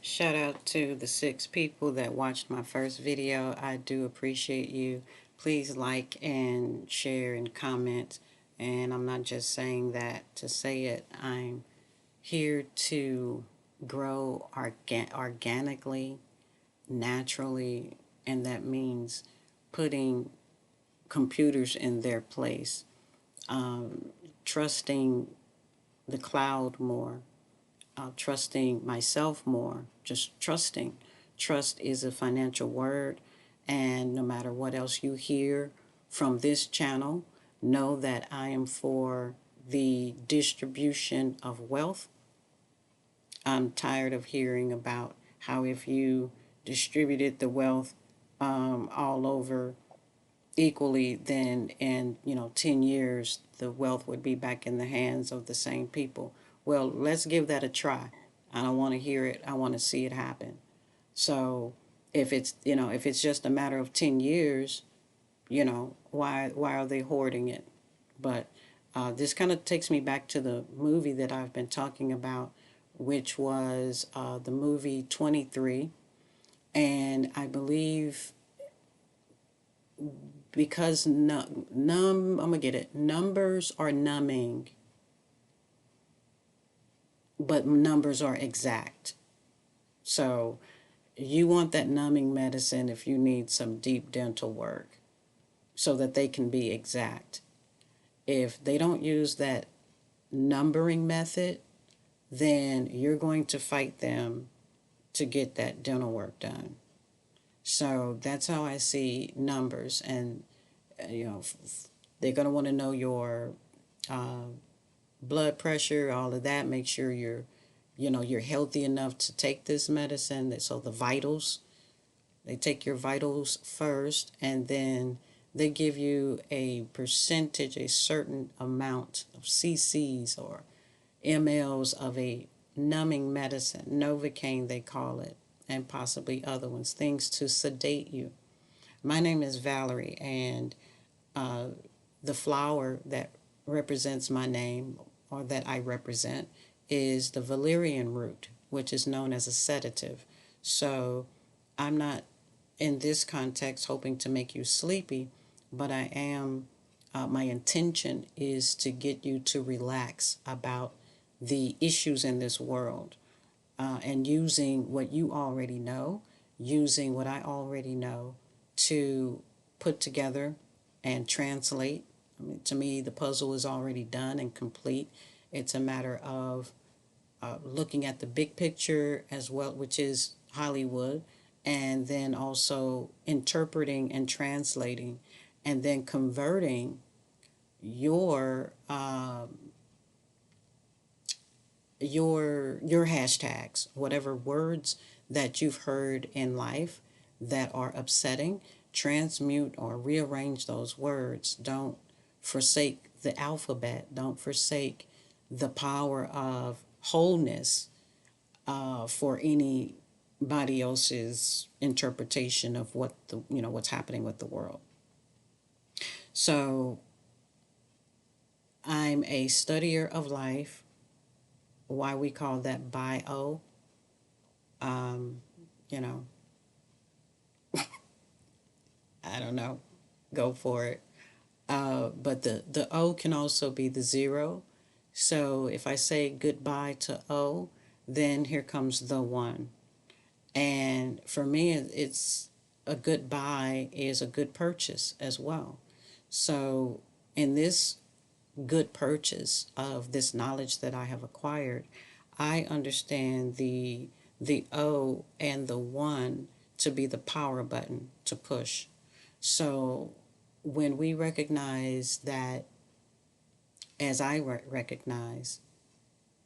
Shout out to the 6 people that watched my first video. I do appreciate you. Please like and share and comment. And I'm not just saying that to say it. I'm here to grow organically, naturally, and that means putting computers in their place, um, trusting the cloud more, trusting myself more, just trusting. Trust is a financial word, and no matter what else you hear from this channel, know that I am for the distribution of wealth. I'm tired of hearing about how if you distributed the wealth all over equally, then in 10 years the wealth would be back in the hands of the same people. Well, let's give that a try. I don't want to hear it. I want to see it happen. So if it's just a matter of 10 years, why are they hoarding it? But this kind of takes me back to the movie that I've been talking about, which was the movie 23. And I believe because I'm gonna get it. Numbers are numbing, but numbers are exact. So you want that numbing medicine if you need some deep dental work so that they can be exact. If they don't use that numbering method, then you're going to fight them to get that dental work done. So that's how I see numbers. And, you know, they're going to want to know your uh, blood pressure, all of that. Make sure you're healthy enough to take this medicine. So the vitals, they take your vitals first, and then they give you a percentage, a certain amount of cc's or mLs of a numbing medicine, Novocaine they call it, and possibly other ones, things to sedate you. My name is Valerie, and uh, the flower that represents my name, or that I represent, is the valerian root, which is known as a sedative. So I'm not in this context hoping to make you sleepy, but I am. My intention is to get you to relax about the issues in this world, and using what you already know, using what I already know to put together and translate. I mean, to me, the puzzle is already done and complete. It's a matter of looking at the big picture as well, which is Hollywood, and then also interpreting and translating, and then converting your your hashtags, whatever words that you've heard in life that are upsetting. Transmute or rearrange those words. Don't forsake the alphabet. Don't forsake the power of wholeness for anybody else's interpretation of what's happening with the world. So I'm a studier of life. Why we call that bio. Um, you know, I don't know. Go for it. But the O can also be the zero. So if I say goodbye to O, then here comes the one. And for me, it's a goodbye is a good purchase as well. So in this good purchase of this knowledge that I have acquired, I understand the O and the one to be the power button to push. So when we recognize that, as I recognize,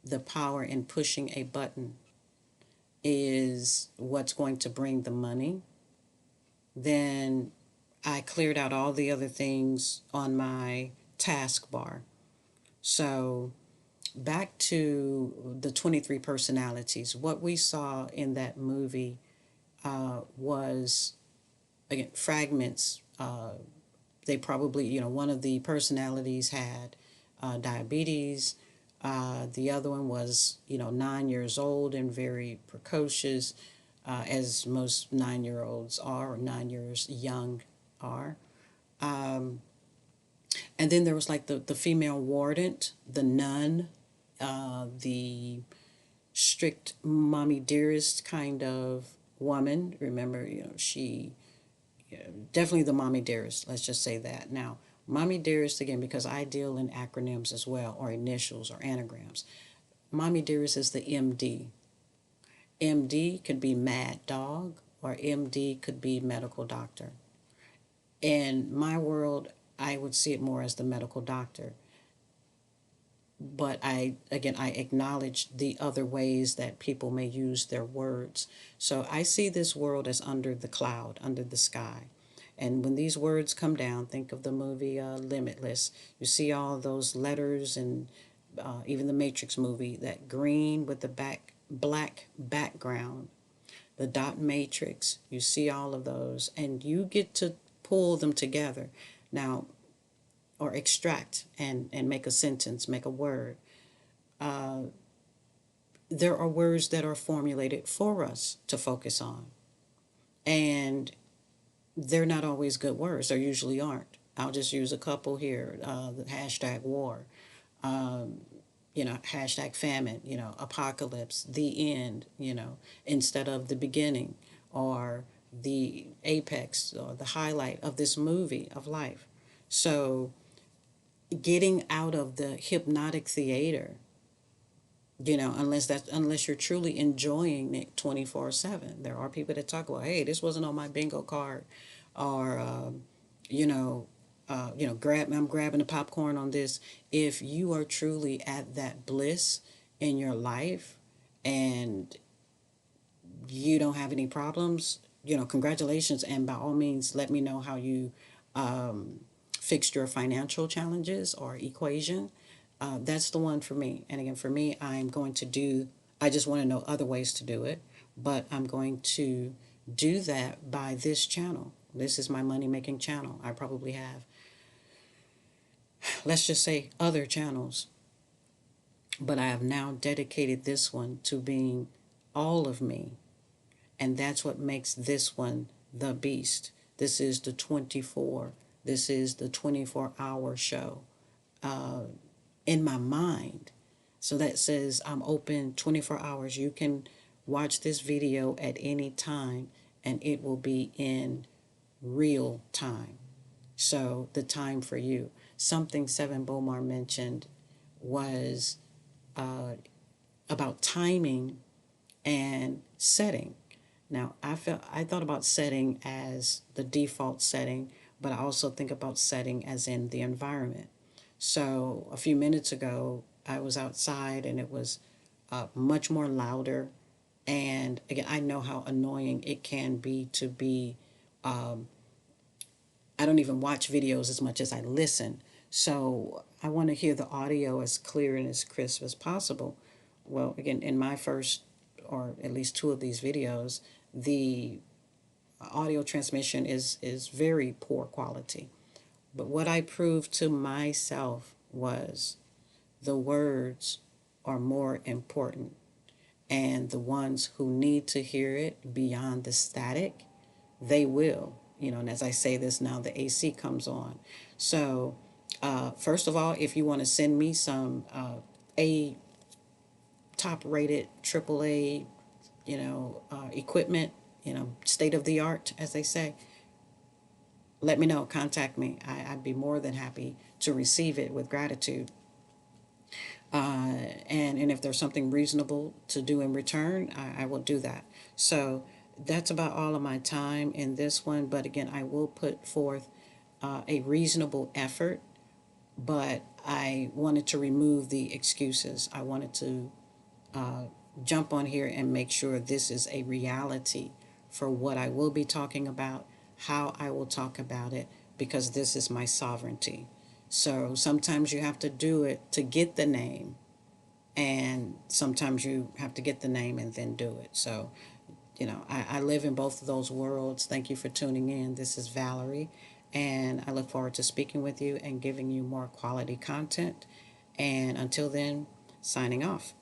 the power in pushing a button is what's going to bring the money, then I cleared out all the other things on my taskbar. So back to the 23 personalities. What we saw in that movie was, again, fragments. They probably, one of the personalities had diabetes, The other one was, 9 years old and very precocious, as most 9-year-olds are, or 9 years young are. And then there was like the female warden, the nun, the strict mommy dearest kind of woman. Remember, she, definitely the mommy dearest. Let's just say that. Now, mommy dearest, again, because I deal in acronyms as well, or initials or anagrams. Mommy dearest is the MD. MD could be mad dog, or MD could be medical doctor. In my world, I would see it more as the medical doctor. But I acknowledge the other ways that people may use their words. So I see this world as under the cloud, under the sky. And when these words come down, think of the movie Limitless. You see all those letters, and even the Matrix movie, that green with the black background, the dot matrix. You see all of those, and you get to pull them together. Now, or extract and make a sentence, make a word. There are words that are formulated for us to focus on. And they're not always good words. They usually aren't. I'll just use a couple here. The hashtag war, hashtag famine, apocalypse, the end, instead of the beginning, or the apex or the highlight of this movie of life. So getting out of the hypnotic theater, unless you're truly enjoying it 24/7. There are people that talk about, hey, this wasn't on my bingo card, or you know I'm grabbing the popcorn on this. If you are truly at that bliss in your life, and you don't have any problems, congratulations, and by all means let me know how you fixed your financial challenges or equation. That's the one for me. And again, for me, I just want to know other ways to do it, but I'm going to do that by this channel. This is my money making channel. I probably have, let's just say, other channels, but I have now dedicated this one to being all of me. And that's what makes this one the beast. This is the 24. This is the 24-hour show in my mind. So that says I'm open 24 hours. You can watch this video at any time, and it will be in real time. So the time for you. Something Seven Bomar mentioned was about timing and setting. Now, I thought about setting as the default setting, but I also think about setting as in the environment. So a few minutes ago, I was outside, and it was much more louder. And again, I know how annoying it can be to be. I don't even watch videos as much as I listen. So I want to hear the audio as clear and as crisp as possible. Well, again, in my first, or at least two of these videos, the audio transmission is very poor quality. But what I proved to myself was the words are more important, and the ones who need to hear it beyond the static, they will. And as I say this now, the AC comes on. So, first of all, if you want to send me some A top rated AAA, equipment, state of the art, as they say, let me know. Contact me. I'd be more than happy to receive it with gratitude. And if there's something reasonable to do in return, I will do that. So that's about all of my time in this one. But again, I will put forth a reasonable effort, but I wanted to remove the excuses. I wanted to jump on here and make sure this is a reality for what I will be talking about, how I will talk about it, because this is my sovereignty. So sometimes you have to do it to get the name, and sometimes you have to get the name and then do it. So, I live in both of those worlds. Thank you for tuning in. This is Valerie, and I look forward to speaking with you and giving you more quality content. And until then, signing off.